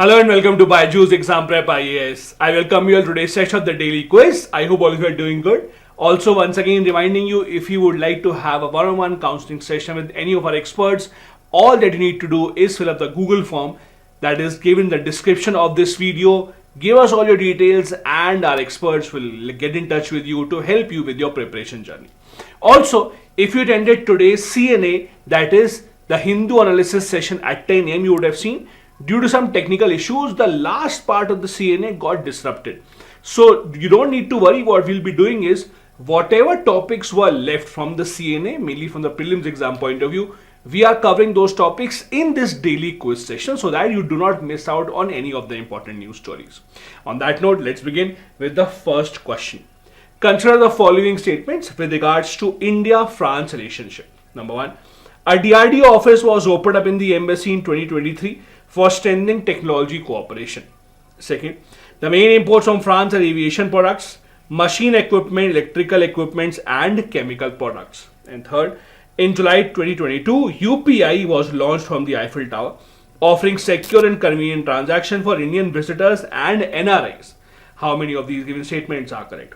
Hello and welcome to Byju's Exam Prep IAS. I welcome you all to today's session of the daily quiz. I hope all of you are doing good. Also, once again, reminding you, if you would like to have a one-on-one counseling session with any of our experts, all that you need to do is fill up the Google form that is given in the description of this video. Give us all your details and our experts will get in touch with you to help you with your preparation journey. Also, if you attended today's CNA, that is the Hindu analysis session at 10 a.m., you would have seen due to some technical issues, the last part of the CNA got disrupted. So you don't need to worry. What we'll be doing is whatever topics were left from the CNA, mainly from the prelims exam point of view, we are covering those topics in this daily quiz session so that you do not miss out on any of the important news stories. On that note, let's begin with the first question. Consider the following statements with regards to India-France relationship. Number one, a DRDO office was opened up in the embassy in 2023 for strengthening technology cooperation. Second, the main imports from France are aviation products, machine equipment, electrical equipments, and chemical products. And third, in July 2022, UPI was launched from the Eiffel Tower, offering secure and convenient transaction for Indian visitors and NRIs. How many of these given statements are correct?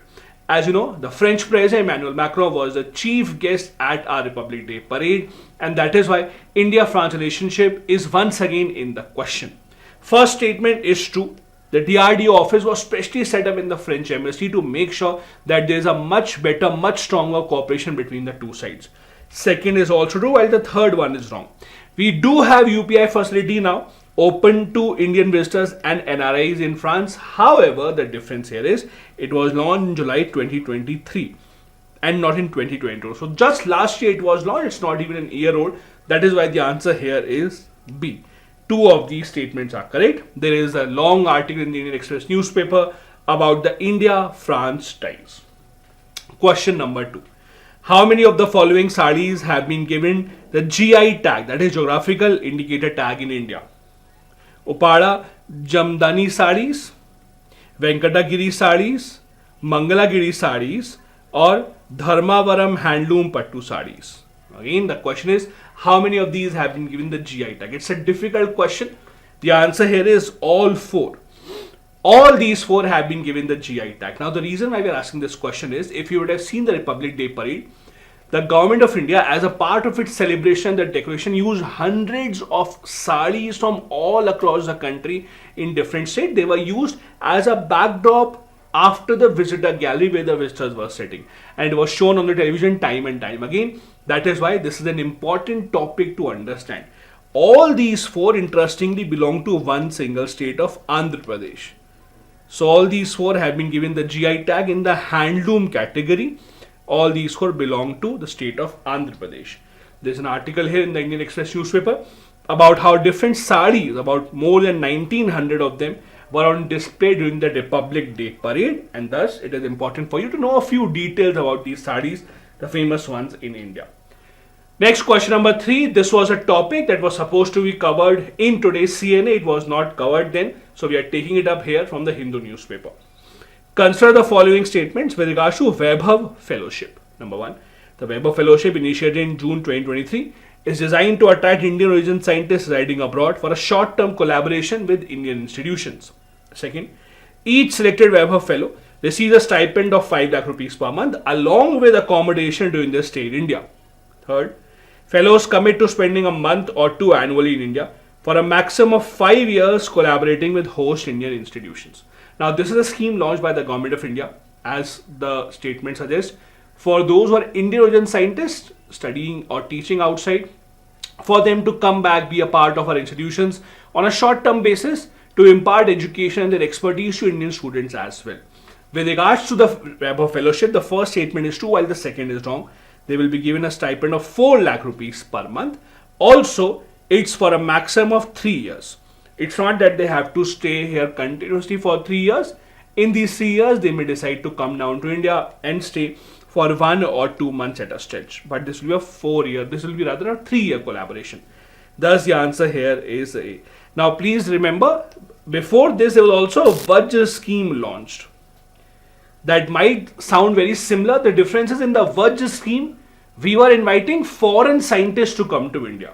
As you know, the French President Emmanuel Macron was the chief guest at our Republic Day parade, and that is why India-France relationship is once again in the question. First statement is true. The DRDO office was specially set up in the French embassy to make sure that there is a much better, much stronger cooperation between the two sides. Second is also true, while the third one is wrong. We do have UPI facility now open to Indian visitors and NRIs in France. However, the difference here is it was launched in July 2023 and not in 2022. So just last year it was launched. It's not even an year old. That is why the answer here is B. Two of these statements are correct. There is a long article in the Indian Express newspaper about the India-France ties. Question number 2. How many of the following sarees have been given the GI tag, that is geographical indicator tag, in India? Upada Jamdani sarees, Venkatagiri sarees, Mangalagiri sarees, or Dharmavaram handloom pattu sarees. Again, the question is how many of these have been given the GI tag? It's a difficult question. The answer here is all four. All these four have been given the GI tag. Now, the reason why we are asking this question is if you would have seen the Republic Day parade, the government of India, as a part of its celebration, the decoration, used hundreds of sarees from all across the country in different states. They were used as a backdrop after the visitor gallery where the visitors were sitting, and it was shown on the television time and time again. That is why this is an important topic to understand. All these four, interestingly, belong to one single state of Andhra Pradesh. So all these four have been given the GI tag in the handloom category. All these four belong to the state of Andhra Pradesh. There's an article here in the Indian Express newspaper about how different sarees, about more than 1900 of them, were on display during the Republic Day parade, and thus it is important for you to know a few details about these sarees, the famous ones in India. Next, question number 3. This was a topic that was supposed to be covered in today's CNA. It was not covered then, so we are taking it up here from the Hindu newspaper. Consider the following statements with regards to Vaibhav Fellowship. Number 1. The Vaibhav Fellowship, initiated in June 2023, is designed to attract Indian origin scientists residing abroad for a short-term collaboration with Indian institutions. Second, each selected Vaibhav Fellow receives a stipend of 5 lakh rupees per month along with accommodation during their stay in India. Third, fellows commit to spending a month or two annually in India for a maximum of 5 years collaborating with host Indian institutions. Now, this is a scheme launched by the Government of India, as the statement suggests, for those who are Indian origin scientists studying or teaching outside, for them to come back, be a part of our institutions on a short-term basis to impart education and their expertise to Indian students as well. With regards to the Vaibhav Fellowship, the first statement is true while the second is wrong. They will be given a stipend of 4 lakh rupees per month. Also, it's for a maximum of 3 years. It's not that they have to stay here continuously for 3 years. In these 3 years, they may decide to come down to India and stay for 1 or 2 months at a stretch. But this will be a 4-year, this will be rather a 3-year collaboration. Thus, the answer here is A. Now, please remember, before this, there was also a Vajra scheme launched. That might sound very similar. The difference is in the Vajra scheme, we were inviting foreign scientists to come to India.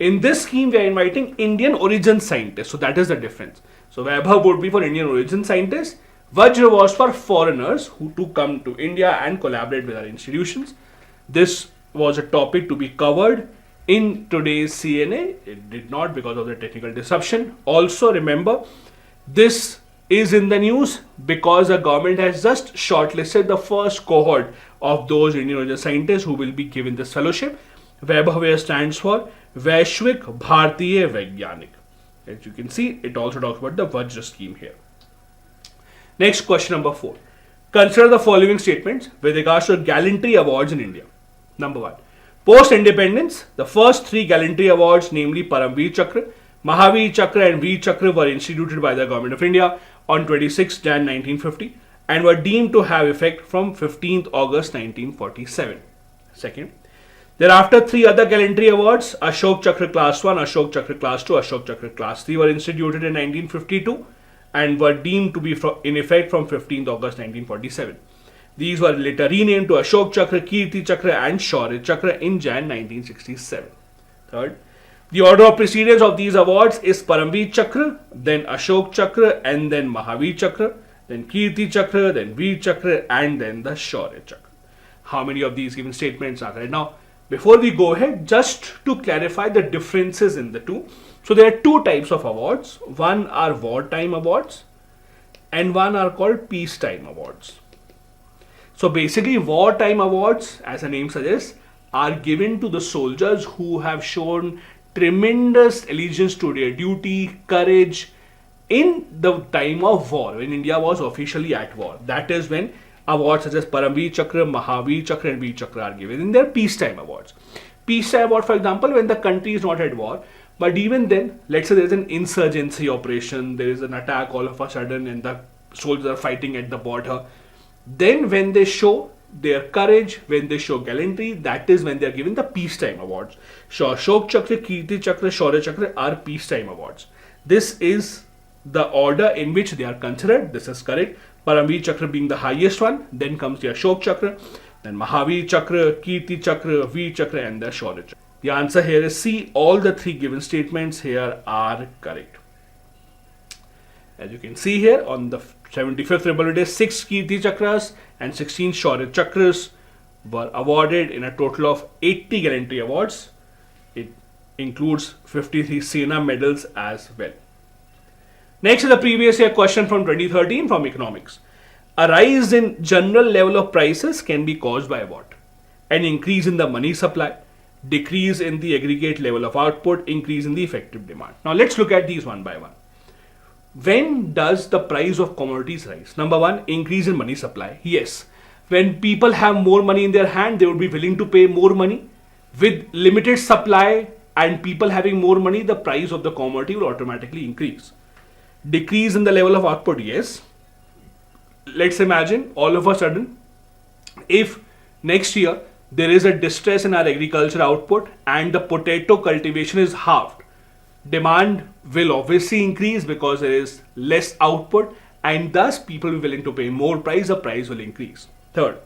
In this scheme, we are inviting Indian origin scientists. So that is the difference. So Vaibhav would be for Indian origin scientists. Vajra was for foreigners who to come to India and collaborate with our institutions. This was a topic to be covered in today's CNA. It did not because of the technical disruption. Also remember, this is in the news because the government has just shortlisted the first cohort of those Indian origin scientists who will be given this fellowship. Vaibhav stands for Vaishvik Bharatiya Vaigyanik. As you can see, it also talks about the Vajra scheme here. Next, question number 4. Consider the following statements with regards to gallantry awards in India. Number 1. Post-independence, the first 3 gallantry awards, namely Paramveer Chakra, Mahavir Chakra and Veer Chakra, were instituted by the Government of India on 26 Jan 1950 and were deemed to have effect from 15th August 1947. Second, thereafter 3 other gallantry awards, Ashok Chakra Class 1, Ashok Chakra Class 2, Ashok Chakra Class 3, were instituted in 1952 and were deemed to be in effect from 15th August 1947. These were later renamed to Ashok Chakra, Kirti Chakra and Shaurya Chakra in Jan 1967. Third, the order of precedence of these awards is Paramveer Chakra, then Ashok Chakra and then Mahavir Chakra, then Kirti Chakra, then Veer Chakra and then the Shaurya Chakra. How many of these given statements are correct? Now, before we go ahead, just to clarify the differences in the two. So there are 2 types of awards. One are wartime awards and one are called peacetime awards. So basically wartime awards, as the name suggests, are given to the soldiers who have shown tremendous allegiance to their duty, courage in the time of war, when India was officially at war. That is when awards such as Paramveer Chakra, Mahavir Chakra and Veer Chakra are given. In their peacetime awards. Peacetime award, for example, when the country is not at war, but even then, let's say there is an insurgency operation, there is an attack all of a sudden and the soldiers are fighting at the border. Then when they show their courage, when they show gallantry, that is when they are given the peacetime awards. So Ashok Chakra, Kirti Chakra, Shaurya Chakra are peacetime awards. This is the order in which they are considered. This is correct. Paramveer Chakra being the highest one, then comes the Ashok Chakra, then Mahavir Chakra, Kirti Chakra, Veer Chakra and the Shaurya Chakra. The answer here is C. All the 3 given statements here are correct. As you can see here, on the 75th Republic Day, 6 Kirti Chakras and 16 Shaurya Chakras were awarded in a total of 80 gallantry awards. It includes 53 Sena medals as well. Next is the previous year question from 2013 from economics. A rise in general level of prices can be caused by what? An increase in the money supply, decrease in the aggregate level of output, increase in the effective demand. Now let's look at these one by one. When does the price of commodities rise? Number 1, increase in money supply. Yes, when people have more money in their hand, they would be willing to pay more money. With limited supply and people having more money, the price of the commodity will automatically increase. Decrease in the level of output, yes. Let's imagine all of a sudden, if next year there is a distress in our agriculture output and the potato cultivation is halved, demand will obviously increase because there is less output and thus people will be willing to pay more price, the price will increase. Third,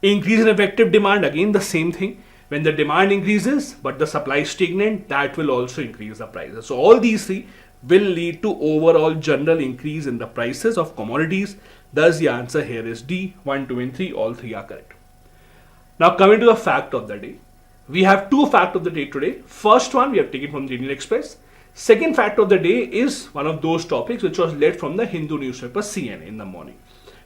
increase in effective demand, again the same thing. When the demand increases but the supply is stagnant, that will also increase the prices. So all these 3 will lead to overall general increase in the prices of commodities. Thus the answer here is D. 1, 2 and 3, all 3 are correct. Now coming to the fact of the day. We have 2 facts of the day today. First one we have taken from the Indian Express. Second fact of the day is one of those topics which was led from the Hindu newspaper CNN in the morning.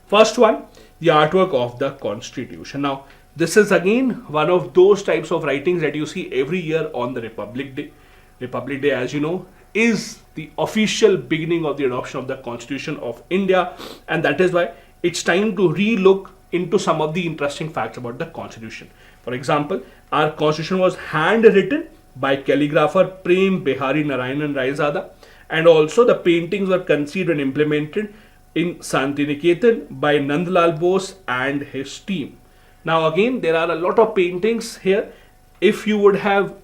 First one, the artwork of the Constitution. Now this is again one of those types of writings that you see every year on the Republic Day. Republic Day, as you know, is the official beginning of the adoption of the Constitution of India, and that is why it's time to re-look into some of the interesting facts about the Constitution. For example, our Constitution was handwritten by calligrapher Prem Bihari Narayanan Raizada, and also the paintings were conceived and implemented in Santiniketan by Nandlal Bose and his team. Now again, there are a lot of paintings here. If you would have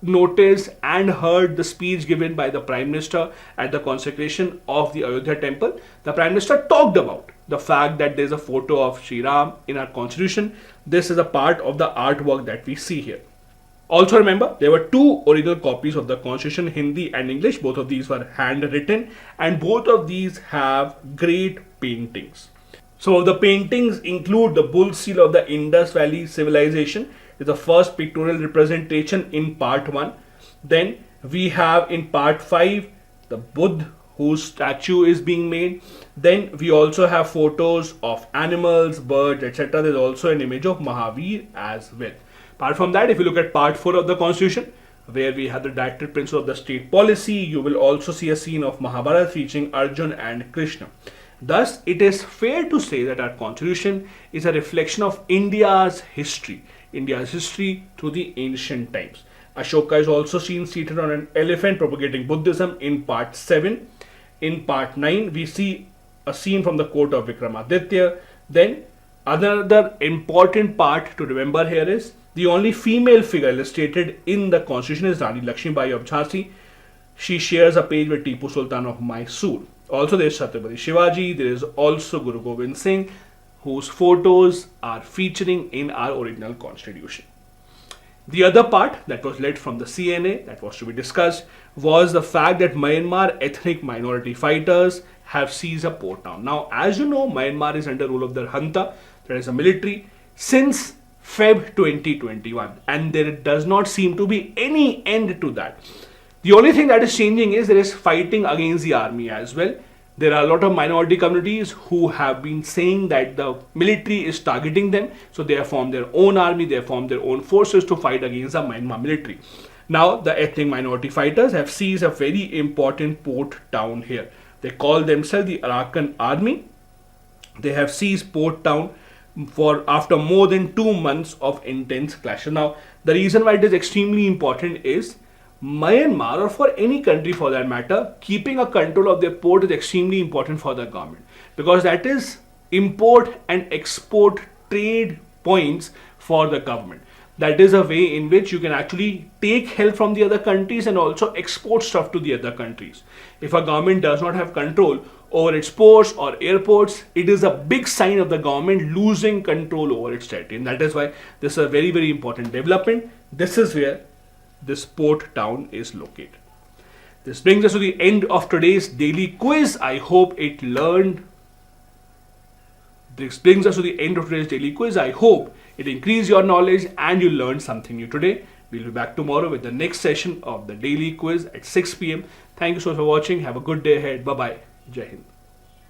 noticed and heard the speech given by the Prime Minister at the consecration of the Ayodhya temple, the Prime Minister talked about the fact that there is a photo of Sri Ram in our Constitution. This is a part of the artwork that we see here. Also remember, there were two original copies of the constitution, Hindi and English. Both of these were handwritten and both of these have great paintings. Some of the paintings include the bull seal of the Indus Valley civilization. It's the first pictorial representation in part 1. Then we have in part 5 the Buddha whose statue is being made. Then we also have photos of animals, birds, etc. There's also an image of Mahavir as well. Apart from that, if you look at part 4 of the constitution, where we have the directed principle of the state policy, you will also see a scene of Mahabharata featuring Arjun and Krishna. Thus, it is fair to say that our constitution is a reflection of India's history through the ancient times. Ashoka is also seen seated on an elephant propagating Buddhism in part 7. In part 9, we see a scene from the court of Vikramaditya. Then, another important part to remember here is the only female figure illustrated in the constitution is Rani Lakshmibai of Jhansi. She shares a page with Tipu Sultan of Mysore. Also, there is Chhatrapati Shivaji. There is also Guru Gobind Singh, whose photos are featuring in our original constitution. The other part that was led from the CNA that was to be discussed was the fact that Myanmar ethnic minority fighters have seized a port town. Now, as you know, Myanmar is under rule of the junta, that is a military, since Feb 2021, and there does not seem to be any end to that. The only thing that is changing is there is fighting against the army as well. There are a lot of minority communities who have been saying that the military is targeting them. So they have formed their own army, they have formed their own forces to fight against the Myanmar military. Now the ethnic minority fighters have seized a very important port town here. They call themselves the Arakan Army. They have seized port town for after more than 2 months of intense clashes. Now the reason why it is extremely important is Myanmar, or for any country for that matter, keeping a control of their port is extremely important for the government, because that is import and export trade points for the government. That is a way in which you can actually take help from the other countries and also export stuff to the other countries. If a government does not have control over its ports or airports, it is a big sign of the government losing control over its territory. And that is why this is a very, very important development. This is where this port town is located. This brings us to the end of today's daily quiz. I hope it increased your knowledge and you learned something new today. We'll be back tomorrow with the next session of the daily quiz at 6 p.m. Thank you so much for watching. Have a good day ahead. Bye bye. Jai Hind.